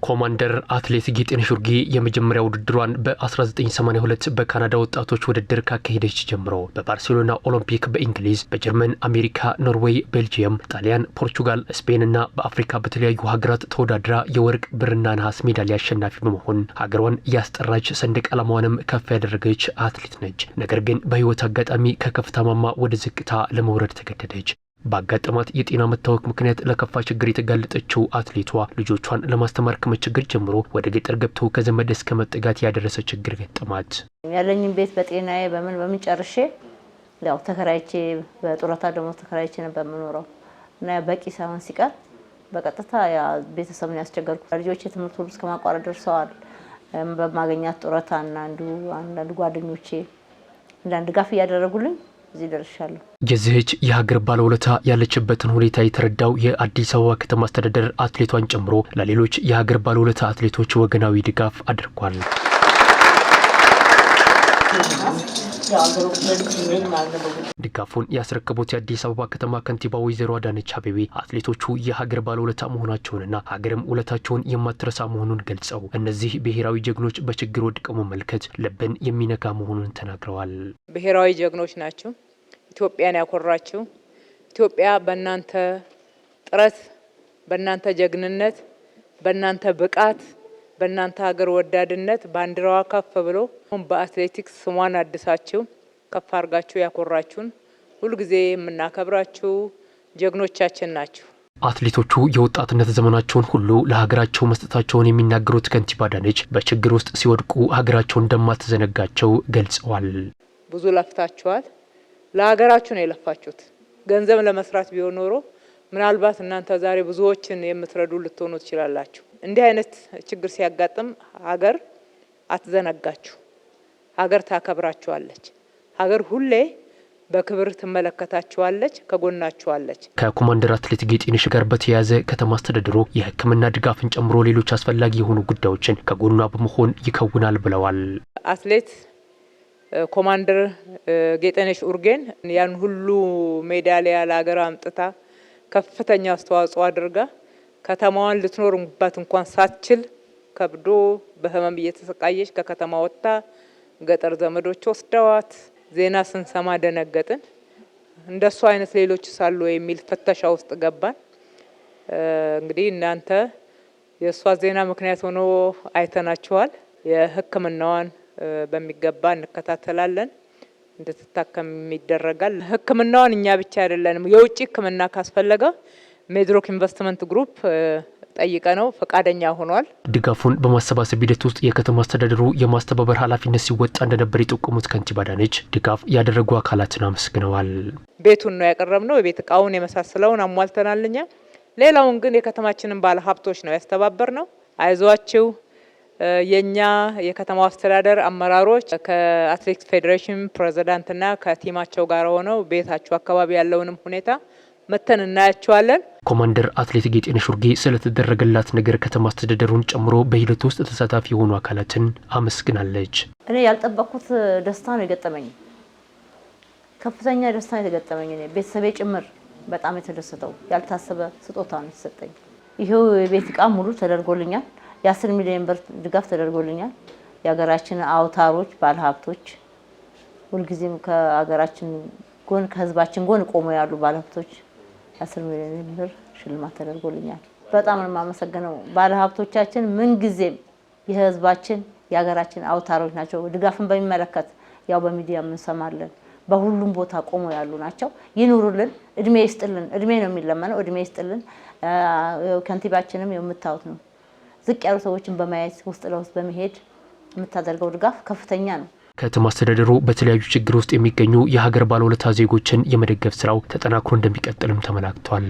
ኮማንደር አትሌት ጌጤነሽ ኡርጌ የመጀመሪያ ውድድሯን በ1982 በካናዳ ወጣቶች ውድድር ካካሄደች ጀምሮ በባርሴሎና ኦሎምፒክ፣ በእንግሊዝ፣ በጀርመን፣ አሜሪካ፣ ኖርዌይ፣ ቤልጂየም፣ ጣሊያን፣ ፖርቹጋል፣ ስፔን እና በአፍሪካ በተለያዩ ሀገራት ተወዳድራ የወርቅ ብርና ነሐስ ሜዳሊያ አሸናፊ በመሆን ሀገሯን ያስጠራች ሰንደቅ ዓላማዋንም ከፍ ያደረገች አትሌት ነች። ነገር ግን በህይወት አጋጣሚ ከከፍታ ማማ ወደ ዝቅታ ለመውረድ ተገደደች። ባጋጠማት የጤና መታወክ ምክንያት ለከፋ ችግር የተጋለጠችው አትሌቷ ልጆቿን ለማስተማር ከመቸገር ጀምሮ ወደ ገጠር ገብቶ ከዘመድ እስከ መጠጋት ያደረሰ ችግር ገጠማት። ያለኝን ቤት በጤናዬ በምን ጨርሼ ያው ተከራይቼ በጡረታ ደግሞ ተከራይቼ ነበር የምኖረው እና በቂ ሳይሆን ሲቀር በቀጥታ ያ ቤተሰብን ያስቸገርኩ ልጆቼ ትምህርት ሁሉ እስከማቋረጥ ደርሰዋል። በማገኛት ጡረታ እና አንዳንድ ጓደኞቼ አንዳንድ ጋፍ ያደረጉልኝ እዚህ ደርሻለሁ። የዚህች የሀገር ባለውለታ ያለችበትን ሁኔታ የተረዳው የአዲስ አበባ ከተማ አስተዳደር አትሌቷን ጨምሮ ለሌሎች የሀገር ባለውለታ አትሌቶች ወገናዊ ድጋፍ አድርጓል። ድጋፉን ያስረከቡት የአዲስ አበባ ከተማ ከንቲባ ወይዘሮ አዳነች አቤቤ አትሌቶቹ የሀገር ባለውለታ መሆናቸውንና ሀገርም ውለታቸውን የማትረሳ መሆኑን ገልጸው እነዚህ ብሔራዊ ጀግኖች በችግር ወድቀው መመልከት ልብን የሚነካ መሆኑን ተናግረዋል። ብሔራዊ ጀግኖች ናቸው። ኢትዮጵያን ያኮራችሁ፣ ኢትዮጵያ በእናንተ ጥረት፣ በእናንተ ጀግንነት፣ በእናንተ ብቃት፣ በእናንተ ሀገር ወዳድነት ባንዲራዋ ከፍ ብሎ በአትሌቲክስ ስሟን አድሳችሁ ከፍ አድርጋችሁ ያኮራችሁን ሁሉ ጊዜ የምናከብራችሁ ጀግኖቻችን ናችሁ። አትሌቶቹ የወጣትነት ዘመናቸውን ሁሉ ለሀገራቸው መስጠታቸውን የሚናገሩት ከንቲባ አዳነች በችግር ውስጥ ሲወድቁ ሀገራቸው እንደማትዘነጋቸው ገልጸዋል። ብዙ ለፍታችኋል። ለሀገራችሁ ነው የለፋችሁት። ገንዘብ ለመስራት ቢሆን ኖሮ ምናልባት እናንተ ዛሬ ብዙዎችን የምትረዱ ልትሆኑ ትችላላችሁ። እንዲህ አይነት ችግር ሲያጋጥም ሀገር አትዘነጋችሁ። ሀገር ታከብራችኋለች። ሀገር ሁሌ በክብር ትመለከታችኋለች፣ ከጎናችኋለች። ከኮማንደር አትሌት ጌጤነሽ ጋር በተያያዘ ከተማ አስተዳደሩ የሕክምና ድጋፍን ጨምሮ ሌሎች አስፈላጊ የሆኑ ጉዳዮችን ከጎኗ በመሆን ይከውናል ብለዋል። አትሌት ኮማንደር ጌጤነሽ ኡርጌን ያን ሁሉ ሜዳሊያ ለሀገር አምጥታ ከፍተኛ አስተዋጽኦ አድርጋ ከተማዋን ልትኖርባት እንኳን ሳትችል ከብዶ በህመም እየተሰቃየች ከከተማ ወጥታ ገጠር ዘመዶች ወስደዋት ዜና ስንሰማ ደነገጥን። እንደሱ አይነት ሌሎች ሳሉ የሚል ፍተሻ ውስጥ ገባን። እንግዲህ እናንተ የእሷ ዜና ምክንያት ሆኖ አይተናችኋል። የህክምናዋን በሚገባ እንከታተላለን፣ እንድትታከም ይደረጋል። ህክምናዋን እኛ ብቻ አይደለንም፣ የውጭ ህክምና ካስፈለገ ሜድሮክ ኢንቨስትመንት ግሩፕ ጠይቀ ነው ፈቃደኛ ሆኗል። ድጋፉን በማሰባሰብ ሂደት ውስጥ የከተማ አስተዳደሩ የማስተባበር ኃላፊነት ሲወጣ እንደነበር የጠቆሙት ከንቲባ አዳነች ድጋፍ ያደረጉ አካላትን አመስግነዋል። ቤቱን ነው ያቀረብነው፣ የቤት እቃውን የመሳሰለውን አሟልተናልኛ። ሌላውን ግን የከተማችንን ባለ ሀብቶች ነው ያስተባበር ነው። አይዟችሁ የኛ የከተማው አስተዳደር አመራሮች ከአትሌቲክስ ፌዴሬሽን ፕሬዝዳንትና ከቲማቸው ጋር ሆነው ቤታቸው አካባቢ ያለውንም ሁኔታ መተን እናያቸዋለን። ኮማንደር አትሌት ጌጤነሽ ኡርጌ ስለተደረገላት ነገር ከተማ አስተዳደሩን ጨምሮ በሂደቱ ውስጥ ተሳታፊ የሆኑ አካላትን አመስግናለች። እኔ ያልጠበቅኩት ደስታ ነው የገጠመኝ። ከፍተኛ ደስታ ነው የገጠመኝ። እኔ ቤተሰቤ ጭምር በጣም የተደሰተው ያልታሰበ ስጦታ ነው የተሰጠኝ። ይሄው የቤት እቃ ሙሉ ተደርጎልኛል። የ10 ሚሊዮን ብር ድጋፍ ተደርጎልኛል። የሀገራችን አውታሮች ባለሀብቶች ሁልጊዜም ከሀገራችን ጎን ከህዝባችን ጎን ቆመው ያሉ ባለሀብቶች 10 ሚሊዮን ብር ሽልማት ተደርጎልኛል። በጣም ነው የማመሰግነው። ባለሀብቶቻችን ምን ጊዜም የህዝባችን የሀገራችን አውታሮች ናቸው። ድጋፍን በሚመለከት ያው በሚዲያ እንሰማለን፣ በሁሉም ቦታ ቆመው ያሉ ናቸው። ይኑሩልን፣ እድሜ ይስጥልን። እድሜ ነው የሚለመነው፣ እድሜ ይስጥልን። ከንቲባችንም የምታዩት ነው ዝቅ ያሉ ሰዎችን በማየት ውስጥ ለውስጥ በመሄድ የምታደርገው ድጋፍ ከፍተኛ ነው። ከተማ አስተዳደሩ በተለያዩ ችግር ውስጥ የሚገኙ የሀገር ባለውለታ ዜጎችን የመደገፍ ስራው ተጠናክሮ እንደሚቀጥልም ተመላክቷል።